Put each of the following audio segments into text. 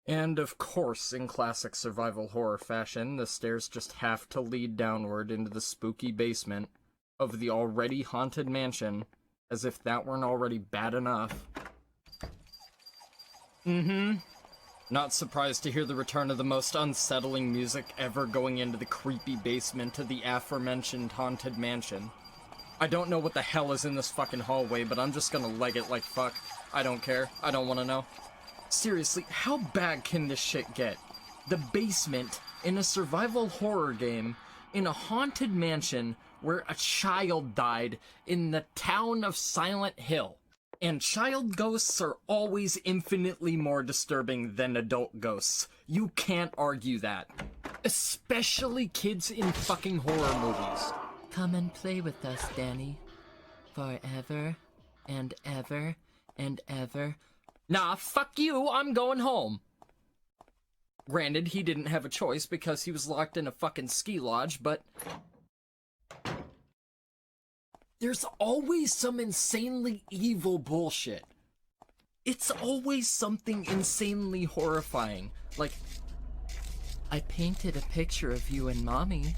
And of course, in classic survival horror fashion, the stairs just have to lead downward into the spooky basement of the already haunted mansion, as if that weren't already bad enough. Not surprised to hear the return of the most unsettling music ever going into the creepy basement of the aforementioned haunted mansion. I don't know what the hell is in this fucking hallway, but I'm just gonna leg it like fuck. I don't care. I don't wanna know. Seriously, how bad can this shit get? The basement in a survival horror game in a haunted mansion where a child died in the town of Silent Hill. And child ghosts are always infinitely more disturbing than adult ghosts. You can't argue that. Especially kids in fucking horror movies. Come and play with us, Danny. Forever and ever and ever. Nah, fuck you, I'm going home. Granted, he didn't have a choice because he was locked in a fucking ski lodge, but there's always some insanely evil bullshit. It's always something insanely horrifying. Like, I painted a picture of you and Mommy.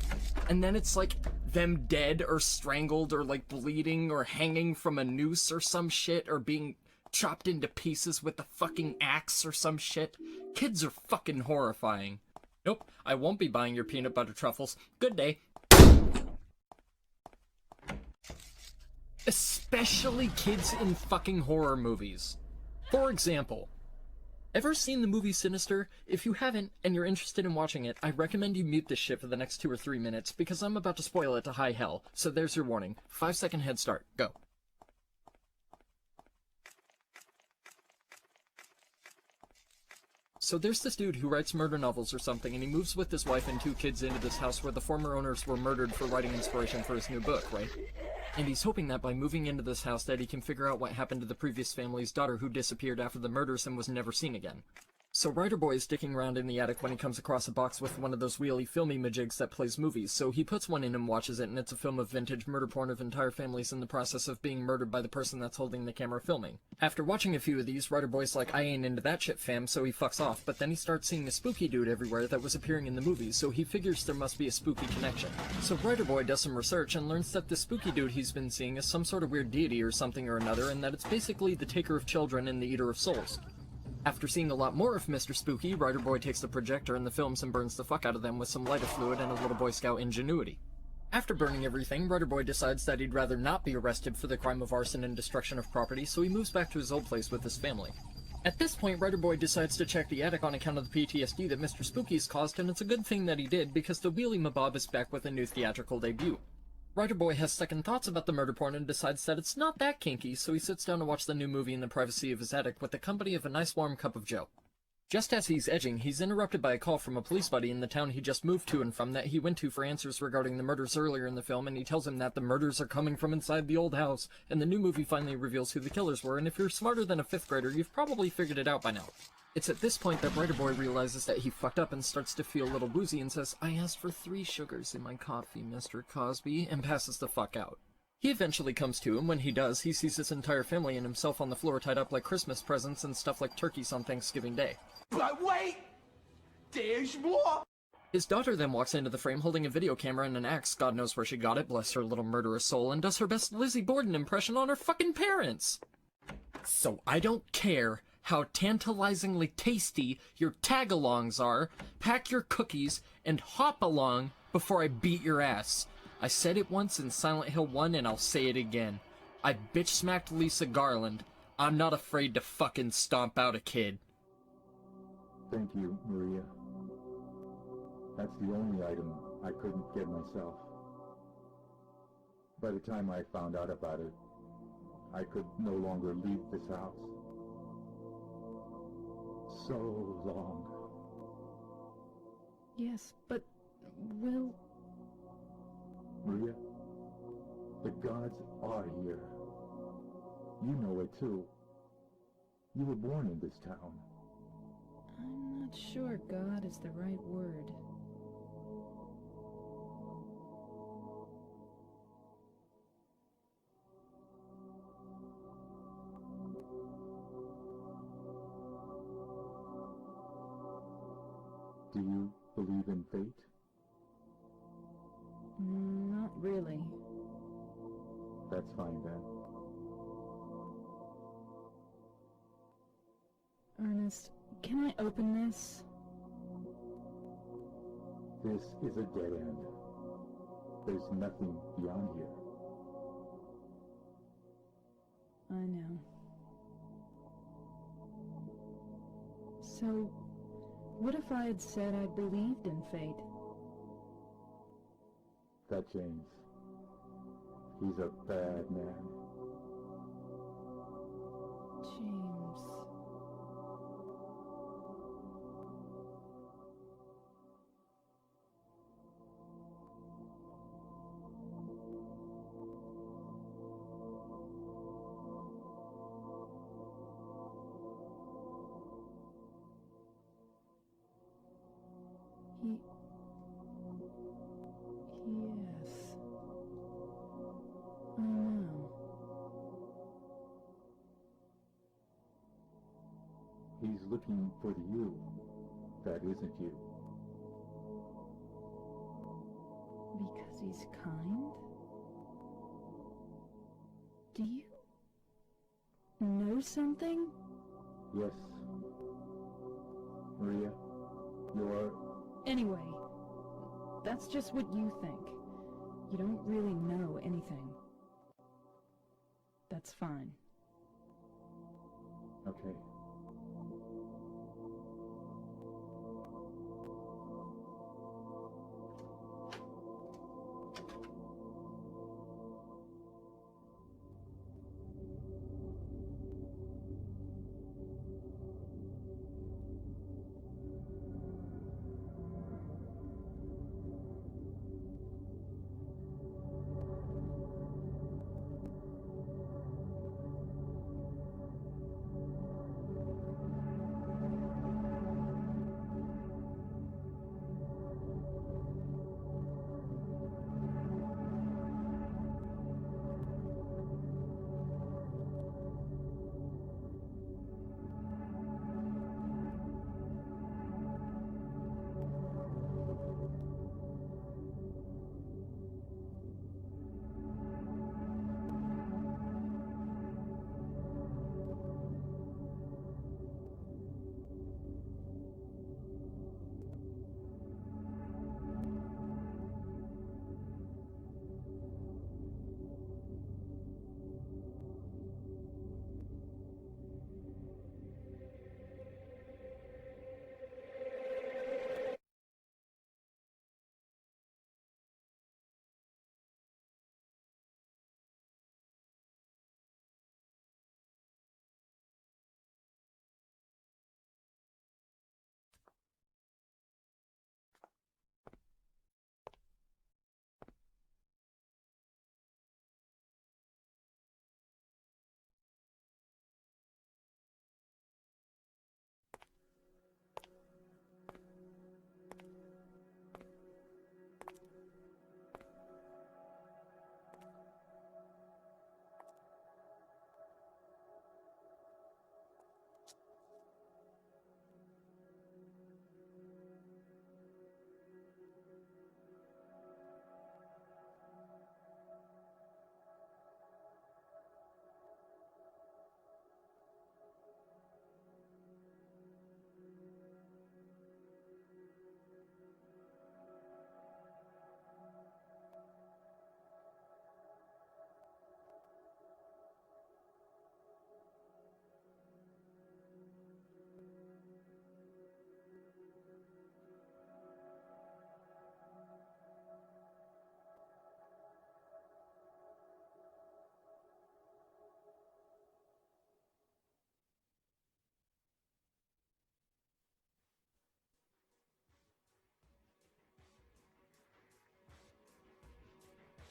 and then it's like them dead or strangled or like bleeding or hanging from a noose or some shit or being chopped into pieces with a fucking axe or some shit. Kids are fucking horrifying. Nope, I won't be buying your peanut butter truffles. Good day. Especially kids in fucking horror movies. For example, ever seen the movie Sinister? If you haven't, and you're interested in watching it, I recommend you mute this shit for the next 2 or 3 minutes, because I'm about to spoil it to high hell. So there's your warning. 5-second head start. Go. So there's this dude who writes murder novels or something, and he moves with his wife and 2 kids into this house where the former owners were murdered for writing inspiration for his new book, right? And he's hoping that by moving into this house that he can figure out what happened to the previous family's daughter who disappeared after the murders and was never seen again. So Writer Boy is sticking around in the attic when he comes across a box with one of those wheelie filmy majigs that plays movies, so he puts one in and watches it, and it's a film of vintage murder porn of entire families in the process of being murdered by the person that's holding the camera filming. After watching a few of these, Writer Boy's like, I ain't into that shit, fam, so he fucks off, but then he starts seeing a spooky dude everywhere that was appearing in the movies, so he figures there must be a spooky connection. So Writer Boy does some research and learns that the spooky dude he's been seeing is some sort of weird deity or something or another, and that it's basically the taker of children and the eater of souls. After seeing a lot more of Mr. Spooky, Writer Boy takes the projector and the films and burns the fuck out of them with some lighter fluid and a little Boy Scout ingenuity. After burning everything, Writer Boy decides that he'd rather not be arrested for the crime of arson and destruction of property, so he moves back to his old place with his family. At this point, Writer Boy decides to check the attic on account of the PTSD that Mr. Spooky's caused, and it's a good thing that he did, because the Wheelie Mabob is back with a new theatrical debut. Writer Boy has second thoughts about the murder porn and decides that it's not that kinky, so he sits down to watch the new movie in the privacy of his attic with the company of a nice warm cup of joe. Just as he's edging, he's interrupted by a call from a police buddy in the town he just moved to and from that he went to for answers regarding the murders earlier in the film, and he tells him that the murders are coming from inside the old house, and the new movie finally reveals who the killers were, and if you're smarter than a 5th grader, you've probably figured it out by now. It's at this point that Writer Boy realizes that he fucked up and starts to feel a little woozy and says, I asked for 3 sugars in my coffee, Mr. Cosby, and passes the fuck out. He eventually comes to, and when he does, he sees his entire family and himself on the floor tied up like Christmas presents and stuff like turkeys on Thanksgiving Day. But wait! There's more! His daughter then walks into the frame holding a video camera and an axe, God knows where she got it, bless her little murderous soul, and does her best Lizzie Borden impression on her fucking parents! So I don't care how tantalizingly tasty your tag-alongs are, pack your cookies, and hop along before I beat your ass. I said it once in Silent Hill 1 and I'll say it again. I bitch-smacked Lisa Garland. I'm not afraid to fucking stomp out a kid. Thank you, Maria. That's the only item I couldn't get myself. By the time I found out about it, I could no longer leave this house. So long. Yes, but, well... Maria, the gods are here. You know it too. You were born in this town. I'm not sure God is the right word. Do you believe in fate? Not really. That's fine then. Ernest, can I open this? This is a dead end. There's nothing beyond here. I know. So, what if I had said I believed in fate? That James. He's a bad man. James. Yes. I know. He's looking for the you that isn't you. Because he's kind? Do you know something? Yes. Maria, you're... Anyway, that's just what you think. You don't really know anything. That's fine. Okay.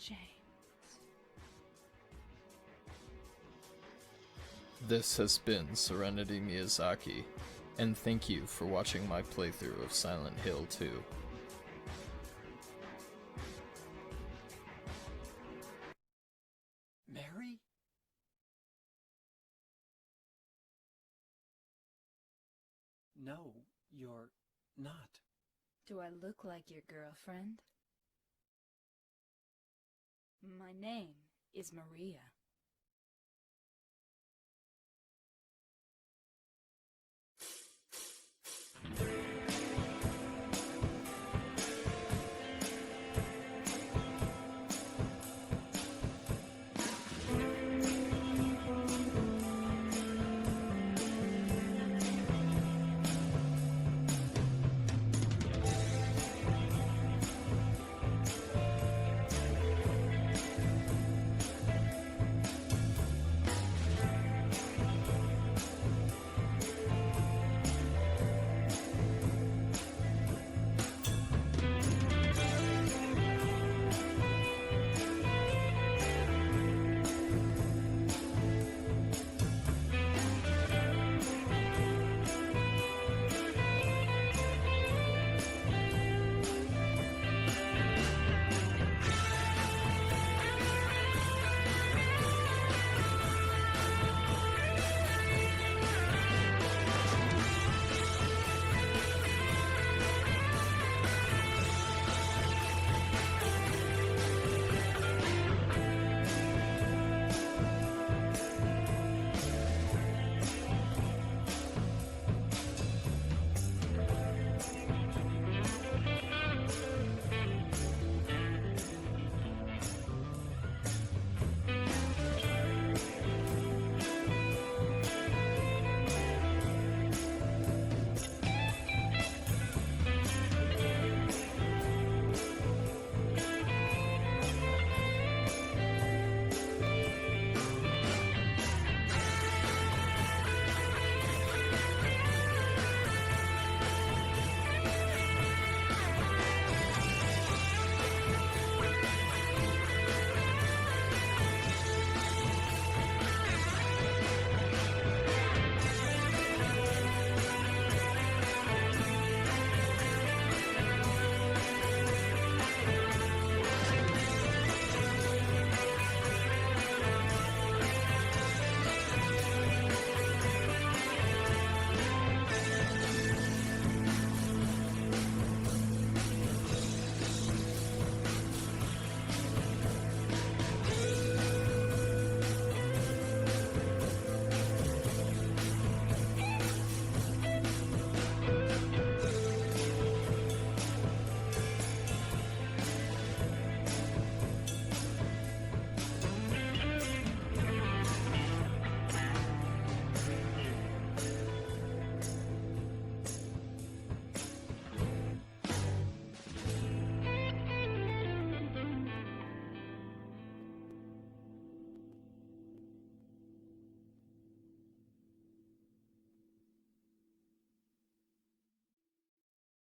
James. This has been Serenity Miyazaki, and thank you for watching my playthrough of Silent Hill 2. Mary? No, you're not. Do I look like your girlfriend? My name is Maria.